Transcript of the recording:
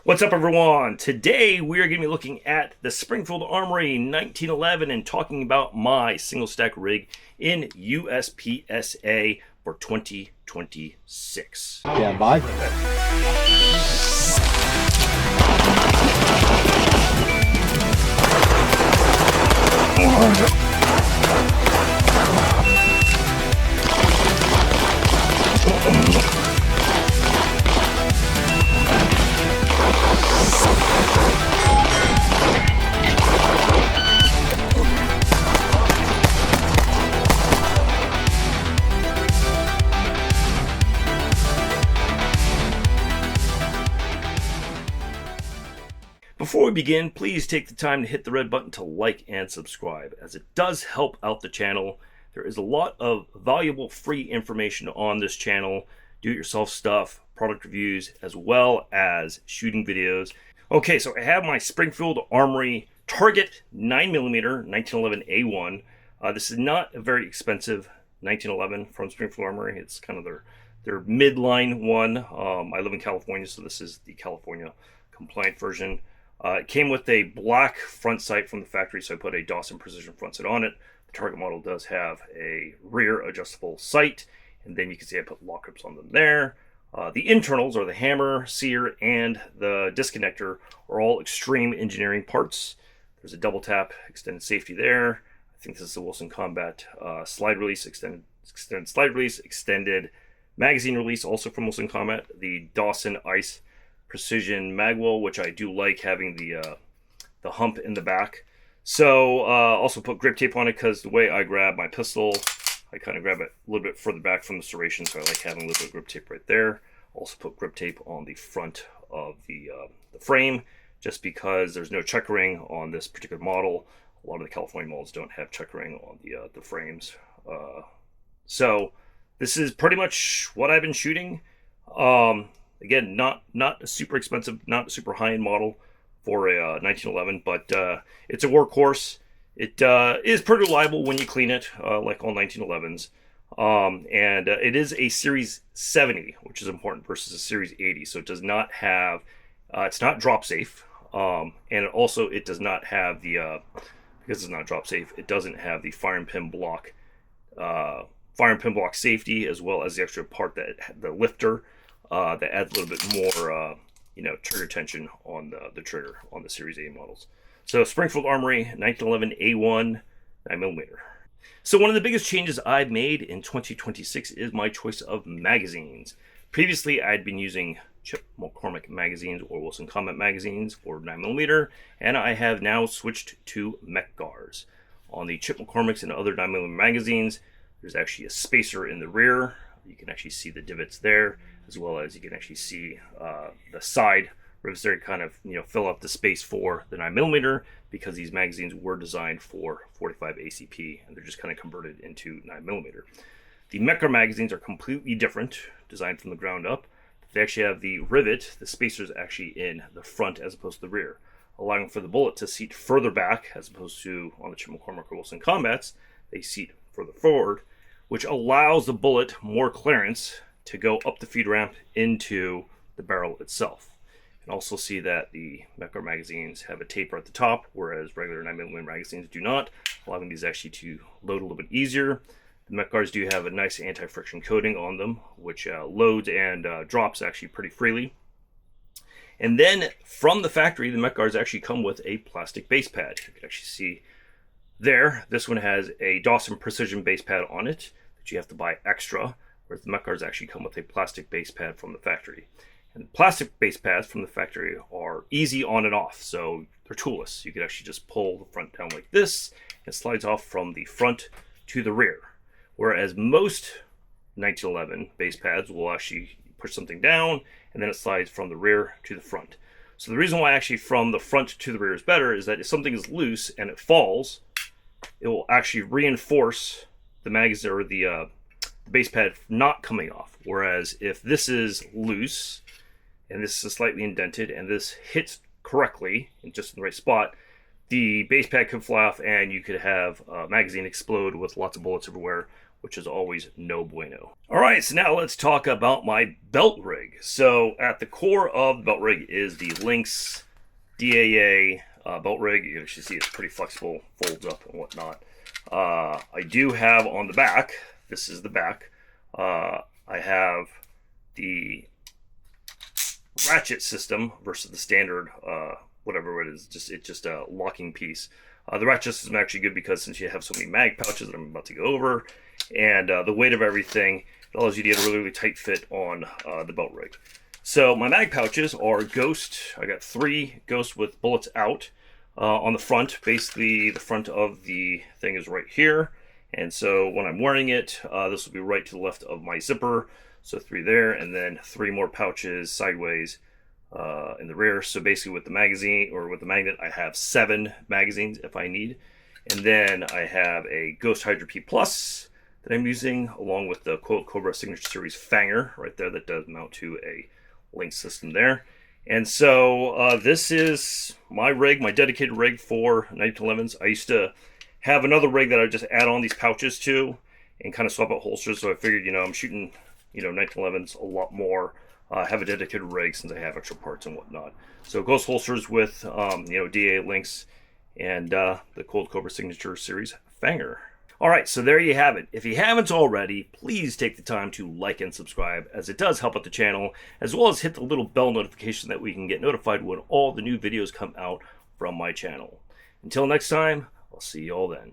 What's up, everyone? Today we are going to be looking at the Springfield Armory 1911 and talking about my single stack rig in USPSA for 2026. Stand by. Before we begin, please take the time to hit the red button to like and subscribe, as it does help out the channel. There is a lot of valuable free information on this channel, do-it-yourself stuff, product reviews, as well as shooting videos. Okay, so I have my Springfield Armory Target 9mm 1911A1. This is not a very expensive 1911 from Springfield Armory. It's kind of their midline one. I live in California, so this is the California compliant version. It came with a black front sight from the factory, so I put a Dawson Precision front sight on it. The Target model does have a rear adjustable sight, and then you can see I put lock grips on them there. The internals are the hammer, sear, and the disconnector are all extreme engineering parts. There's a double tap extended safety there. I think this is the Wilson Combat slide release, extended slide release, extended magazine release, also from Wilson Combat. The Dawson Ice Precision magwell, which I do like having the hump in the back. So also put grip tape on it, because the way I grab my pistol, I kind of grab it a little bit further back from the serration, so I like having a little bit of grip tape right there. Also put grip tape on the front of the frame, just because there's no checkering on this particular model. A lot of the California models don't have checkering on the frames. So this is pretty much what I've been shooting. Again, not a super expensive, not a super high-end model for a 1911, but it's a workhorse. It is pretty reliable when you clean it, like all 1911s. And it is a Series 70, which is important, versus a Series 80. So it does not have, it's not drop safe. And it does not have the, because it's not drop safe, it doesn't have the fire and pin block safety, as well as the extra part that the lifter. That adds a little bit more, trigger tension on the trigger on the Series A models. So Springfield Armory 1911A1 9mm. So one of the biggest changes I've made in 2026 is my choice of magazines. Previously, I'd been using Chip McCormick magazines or Wilson Combat magazines for 9mm, and I have now switched to Mech-Gars. On the Chip McCormick's and other 9mm magazines, there's actually a spacer in the rear. You can actually see the divots there, as well as you can actually see the side rivets there, kind of fill up the space for the 9mm, because these magazines were designed for 45 ACP and they're just kind of converted into 9mm. The Mech-Gar magazines are completely different, designed from the ground up. They actually have the rivet, the spacers actually in the front as opposed to the rear, allowing for the bullet to seat further back, as opposed to on the Chip McCormick or Wilson Combats, they seat further forward, which allows the bullet more clearance to go up the feed ramp into the barrel itself. You can also see that the Mech-Gar magazines have a taper at the top, whereas regular 9mm magazines do not, allowing these actually to load a little bit easier. The Mech-Gars do have a nice anti-friction coating on them, which loads and drops actually pretty freely. And then from the factory, the Mech-Gars actually come with a plastic base pad. You can actually see there, this one has a Dawson Precision base pad on it that you have to buy extra, whereas the Mech-Gars actually come with a plastic base pad from the factory. And the plastic base pads from the factory are easy on and off, so they're toolless. You can actually just pull the front down like this, and it slides off from the front to the rear. Whereas most 1911 base pads will actually push something down, and then it slides from the rear to the front. So the reason why actually from the front to the rear is better is that if something is loose and it falls, it will actually reinforce the magazine or the base pad not coming off. Whereas if this is loose and this is slightly indented and this hits correctly and just in the right spot, the base pad could fly off and you could have a magazine explode with lots of bullets everywhere, which is always no bueno. All right, so now let's talk about my belt rig. So at the core of the belt rig is the Lynx DAA belt rig. You can actually see it's pretty flexible, folds up and whatnot. I do have on the back, this is the back, I have the ratchet system versus the standard, whatever it is, it's just a locking piece. The ratchet system is actually good because since you have so many mag pouches that I'm about to go over, and the weight of everything, it allows you to get a really, really tight fit on the belt rig. So my mag pouches are Ghost. I got 3 Ghost with bullets out on the front. Basically, the front of the thing is right here. And so when I'm wearing it, this will be right to the left of my zipper. So 3 there, and then 3 more pouches sideways in the rear. So basically with the magazine, or with the magnet, I have 7 magazines if I need. And then I have a Ghost Hydra P Plus that I'm using, along with the Coyled Cobra Signature Series Fanger right there that does mount to a link system there. And so this is my rig, my dedicated rig for 1911s. I used to have another rig that I would just add on these pouches to and kind of swap out holsters. So I figured, I'm shooting, 1911s a lot more. Have a dedicated rig since I have extra parts and whatnot. So Ghost holsters with, DA links and the Coyled Cobra Signature Series Fanger. All right, so there you have it. If you haven't already, please take the time to like and subscribe, as it does help out the channel, as well as hit the little bell notification that we can get notified when all the new videos come out from my channel. Until next time, I'll see you all then.